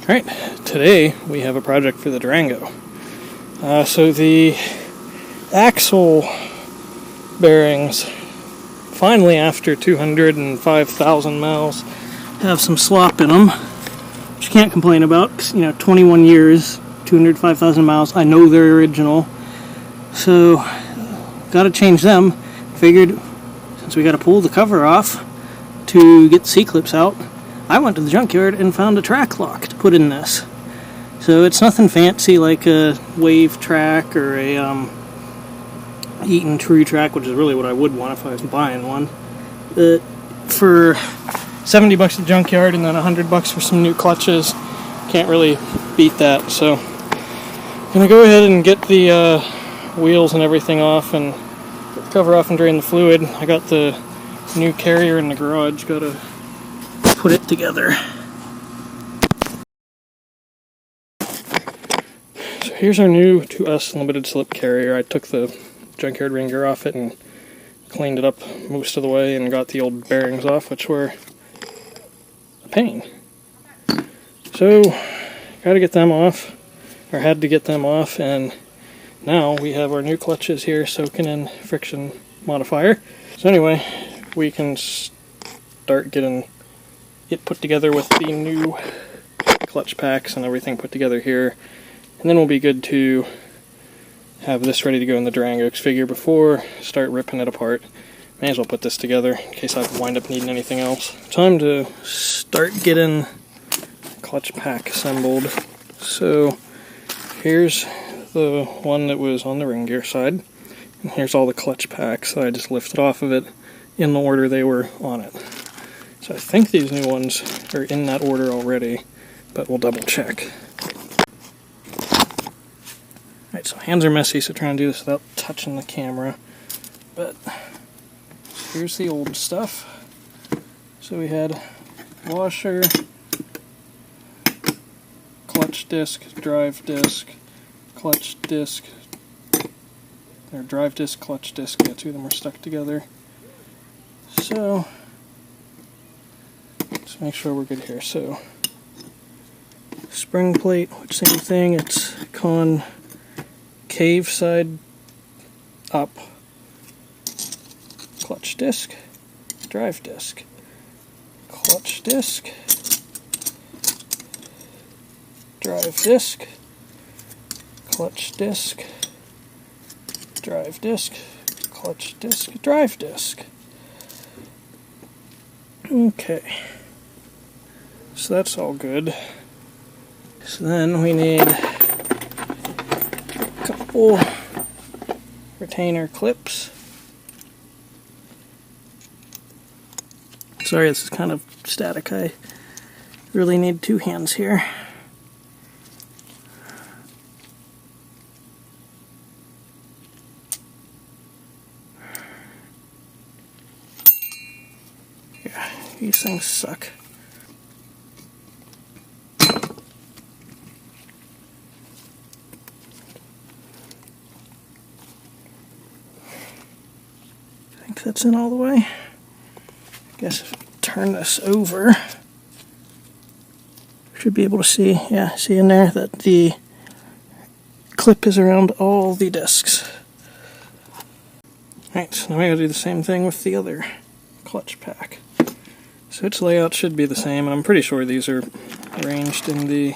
Alright, today we have a project for the Durango. So the axle bearings, finally after 205,000 miles, have some slop in them, which you can't complain about, 'cause, 21 years, 205,000 miles, I know they're original. So, gotta change them. Figured, since we gotta pull the cover off to get the C-clips out, I went to the junkyard and found a trac lock to put in this. So it's nothing fancy like a wave trac or a Eaton true trac, which is really what I would want if I was buying one. But for $70 at the junkyard and then $100 for some new clutches, can't really beat that. So I'm gonna go ahead and get the wheels and everything off and get the cover off and drain the fluid. I got the new carrier in the garage, gotta put it together. So here's our new, to us, limited slip carrier. I took the junkyard ring gear off it and cleaned it up most of the way and got the old bearings off, which were a pain. So, gotta get them off, or had to get them off, and now we have our new clutches here soaking in friction modifier. So anyway, we can start getting it put together with the new clutch packs and everything put together here, and then we'll be good to have this ready to go in the Durango. Figure before start ripping it apart, may as well put this together in case I wind up needing anything else. Time to start getting clutch pack assembled. So here's the one that was on the ring gear side, and here's all the clutch packs that I just lifted off of it in the order they were on it. So I think these new ones are in that order already, but we'll double check. Alright, so hands are messy, so trying to do this without touching the camera. But here's the old stuff. So we had washer, clutch disc, drive disc, clutch disc, or drive disc, clutch disc, yeah, two of them are stuck together. So let's make sure we're good here. So spring plate, which same thing, it's concave side up, clutch disc, drive disc, clutch disc, drive disc, clutch disc, drive disc, clutch disc, drive disc. Okay, so that's all good. So then we need a couple retainer clips. Sorry, this is kind of static. I really need two hands here. Yeah, these things suck. I think that's in all the way. I guess if we turn this over, should be able to see, yeah, see in there that the clip is around all the discs. Alright, so now we gotta do the same thing with the other clutch pack. So its layout should be the same, and I'm pretty sure these are arranged in the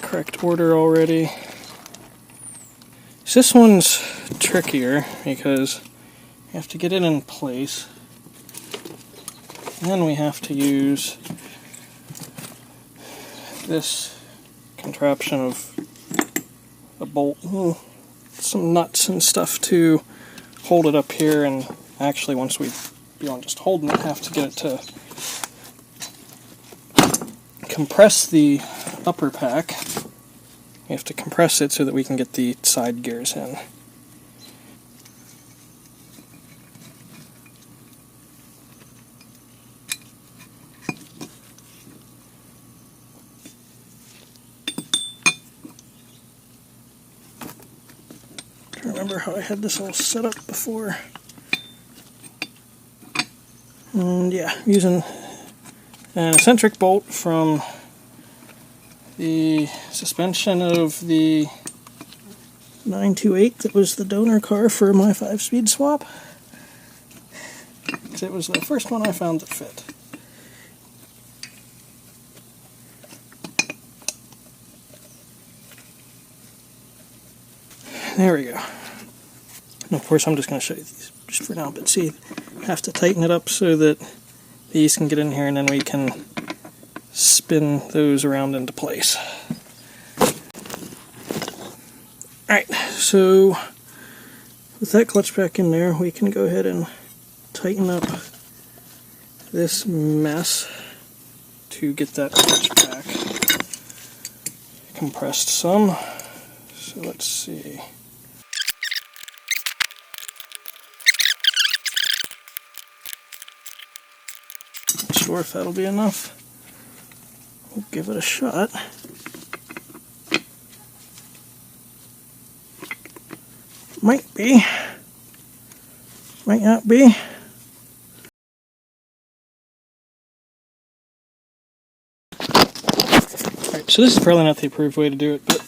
correct order already. So this one's trickier because you have to get it in place, and then we have to use this contraption of a bolt, some nuts and stuff to hold it up here, and actually once we beyond just holding it, have to get it to compress the upper pack. You have to compress it so that we can get the side gears in. I remember how I had this all set up before. And yeah, using an eccentric bolt from the suspension of the 928 that was the donor car for my 5-speed swap. It was the first one I found that fit. There we go. And of course I'm just going to show you these just for now, but see, I have to tighten it up so that these can get in here and then we can spin those around into place. Alright, so with that clutch pack in there, we can go ahead and tighten up this mess to get that clutch pack compressed some. So let's see. Not sure if that'll be enough. We'll give it a shot. Might be. Might not be. Alright, so this is probably not the approved way to do it, but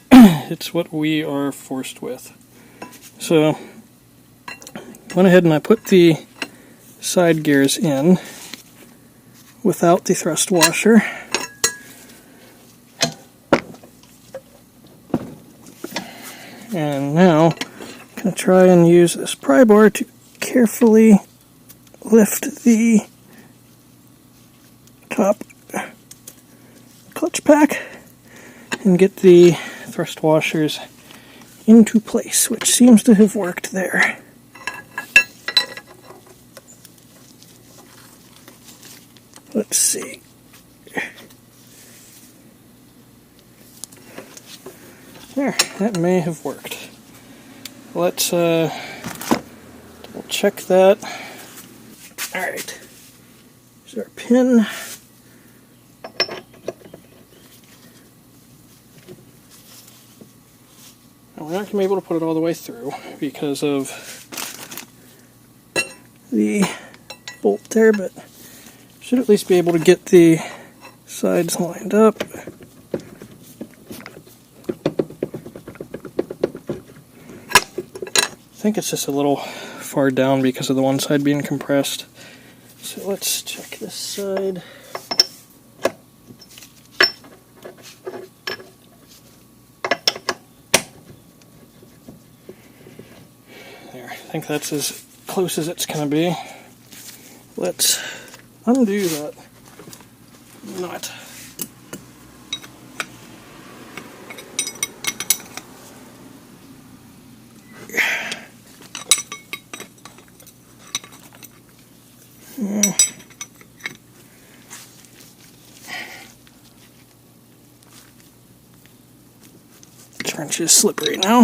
it's what we are forced with. So, went ahead and I put the side gears in without the thrust washer. And now, I'm going to try and use this pry bar to carefully lift the top clutch pack and get the thrust washers into place, which seems to have worked there. Let's see. There, that may have worked. Let's double check that. Alright, here's our pin. Now we're not going to be able to put it all the way through because of the bolt there, but should at least be able to get the sides lined up. I think it's just a little far down because of the one side being compressed. So let's check this side. There, I think that's as close as it's going to be. Let's undo that nut. The wrench is slippery now.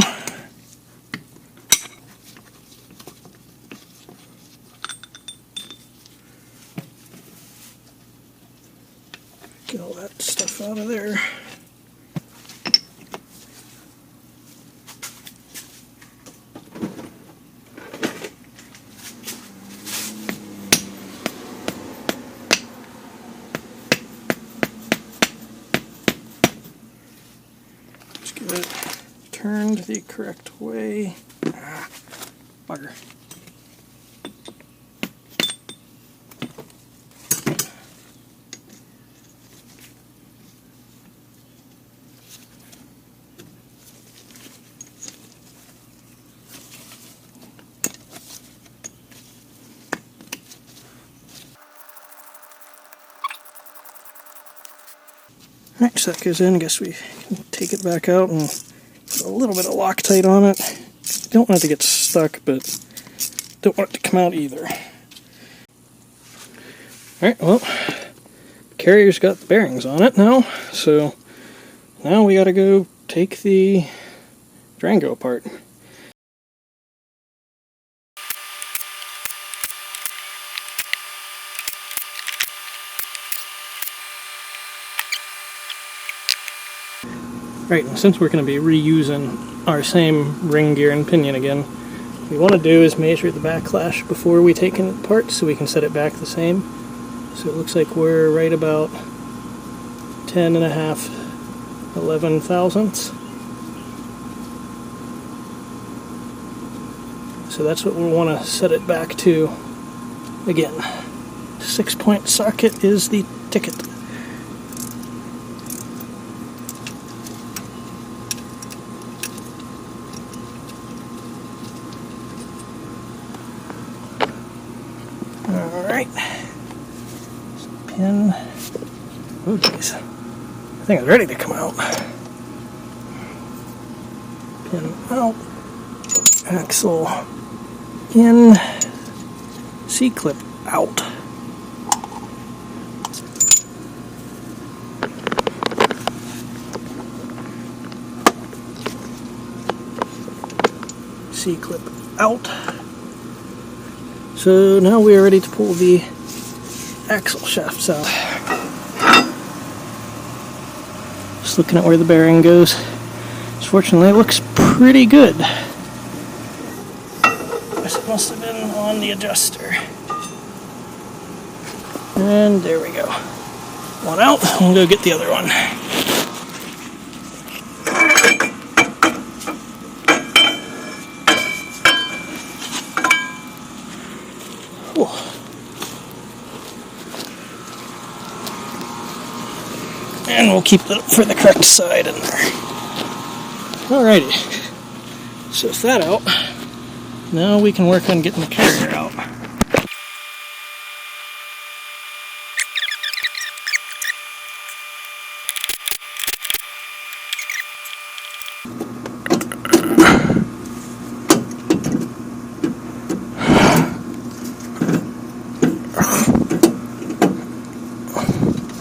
Get all that stuff out of there. Just get it turned the correct way. Ah, bugger. Alright, so that goes in. I guess we can take it back out and put a little bit of Loctite on it. Don't want it to get stuck, but don't want it to come out either. Alright, well, the carrier's got the bearings on it now, so now we gotta go take the Durango apart. Right, and since we're going to be reusing our same ring gear and pinion again, what we want to do is measure the backlash before we take it apart so we can set it back the same. So it looks like we're right about 10.5 11 thousandths. So that's what we'll want to set it back to. Again, 6-point socket is the ticket. Alright. Pin. Oh jeez. I think it's ready to come out. Pin out. Axle in. C-clip out. C-clip out. So now we are ready to pull the axle shafts out. Just looking at where the bearing goes. Fortunately, it looks pretty good. This must have been on the adjuster. And there we go. One out. We'll go get the other one. And we'll keep it for the correct side in there. Alrighty. So with that out, now we can work on getting the carrier out.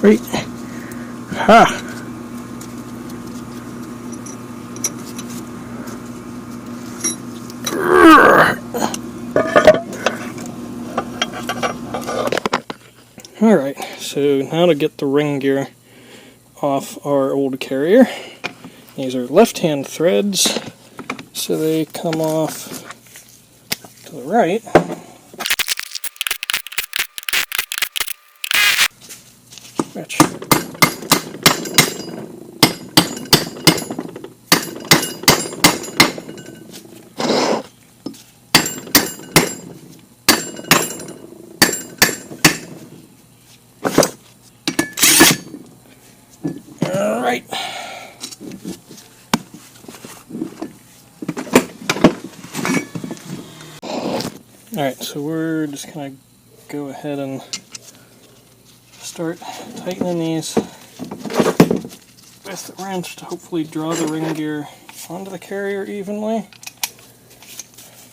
Right. Ha! Alright, so now to get the ring gear off our old carrier. These are left-hand threads, so they come off to the right. Which Alright. Alright, so we're just going to go ahead and start tightening these with the wrench to hopefully draw the ring gear onto the carrier evenly.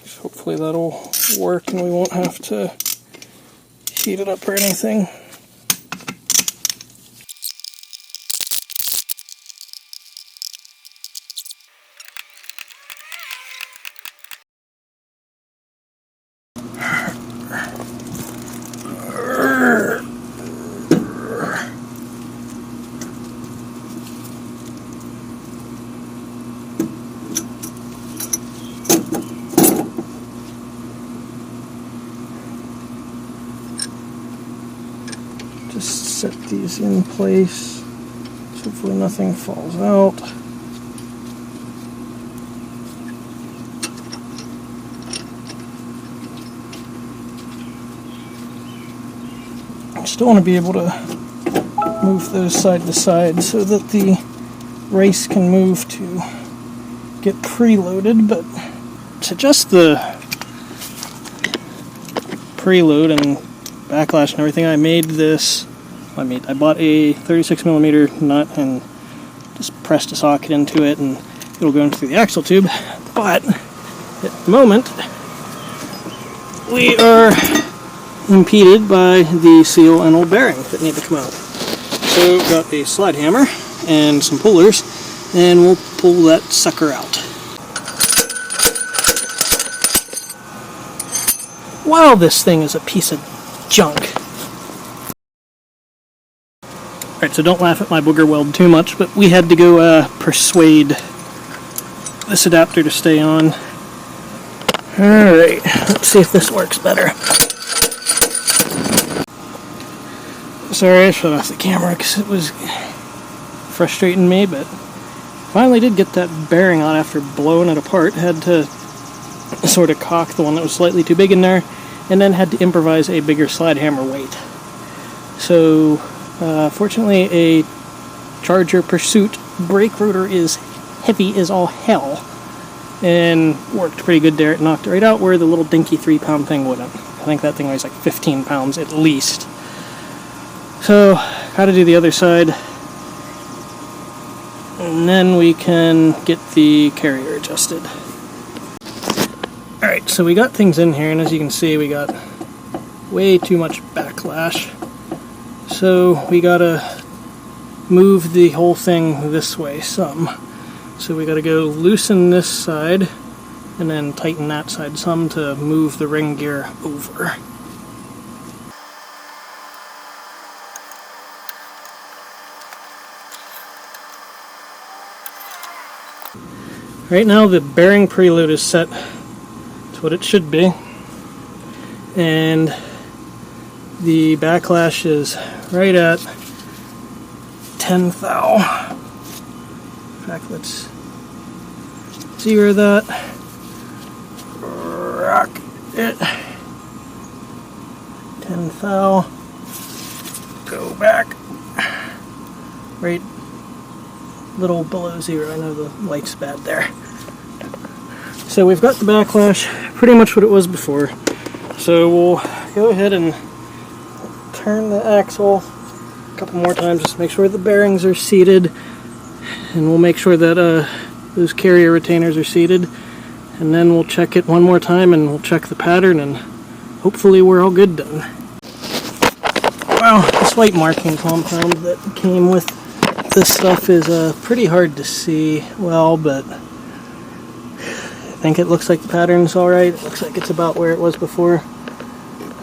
So hopefully that'll work and we won't have to heat it up or anything. Just set these in place so hopefully nothing falls out. I still want to be able to move those side to side so that the race can move to get preloaded, but to adjust the preload and backlash and everything, I bought a 36mm nut and just pressed a socket into it and it'll go in through the axle tube, but at the moment we are impeded by the seal and old bearing that need to come out. So got a slide hammer and some pullers and we'll pull that sucker out. Wow, this thing is a piece of junk. Alright, so don't laugh at my booger weld too much, but we had to go persuade this adapter to stay on. Alright, let's see if this works better. Sorry, I shut off the camera because it was frustrating me, but Finally did get that bearing on after blowing it apart. Had to sort of caulk the one that was slightly too big in there, and then had to improvise a bigger slide hammer weight. So, fortunately, a Charger Pursuit brake rotor is heavy as all hell, and worked pretty good there. It knocked it right out where the little dinky 3-pound thing wouldn't. I think that thing weighs like 15 pounds at least. So, gotta do the other side, and then we can get the carrier adjusted. Alright, so we got things in here, and as you can see, we got way too much backlash. So we gotta move the whole thing this way some. So we gotta go loosen this side, and then tighten that side some to move the ring gear over. Right now the bearing preload is set to what it should be, and the backlash is right at 10 thou. In fact, let's zero that, rock it, 10 thou, go back, right little below zero. I know the light's bad there. So we've got the backlash pretty much what it was before. So we'll go ahead and turn the axle a couple more times just to make sure the bearings are seated, and we'll make sure that those carrier retainers are seated, and then we'll check it one more time and we'll check the pattern, and hopefully we're all good done. Wow, this white marking compound that came with this stuff is pretty hard to see well, but I think it looks like the pattern's alright. It looks like it's about where it was before.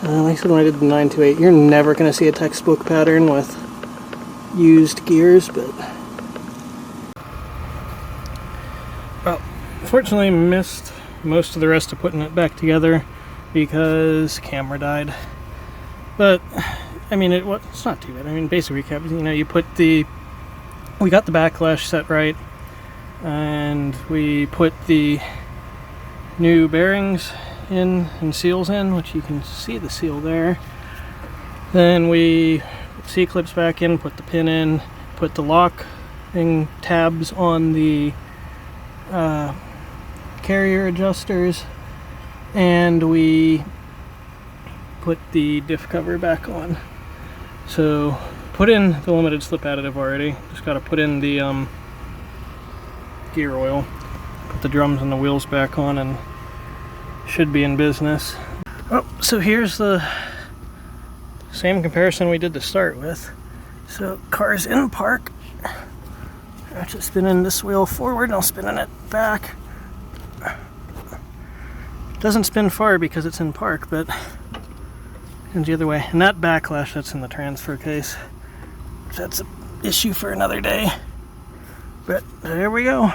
Like I said when I did the 928, you're never going to see a textbook pattern with used gears, but... Well, fortunately missed most of the rest of putting it back together because camera died. But, I mean, it's not too bad. I mean, basic recap, you know, we got the backlash set right, and we put the new bearings in and seals in, which you can see the seal there. Then we put C-clips back in, put the pin in, put the locking tabs on the carrier adjusters, and we put the diff cover back on. So put in the limited slip additive already. Just got to put in the gear oil, put the drums and the wheels back on, and should be in business. Oh, so here's the same comparison we did to start with. So car's in park. I'm just spinning this wheel forward and I'll spinning it back. Doesn't spin far because it's in park, but it's the other way. And that backlash that's in the transfer case, that's an issue for another day. But there we go.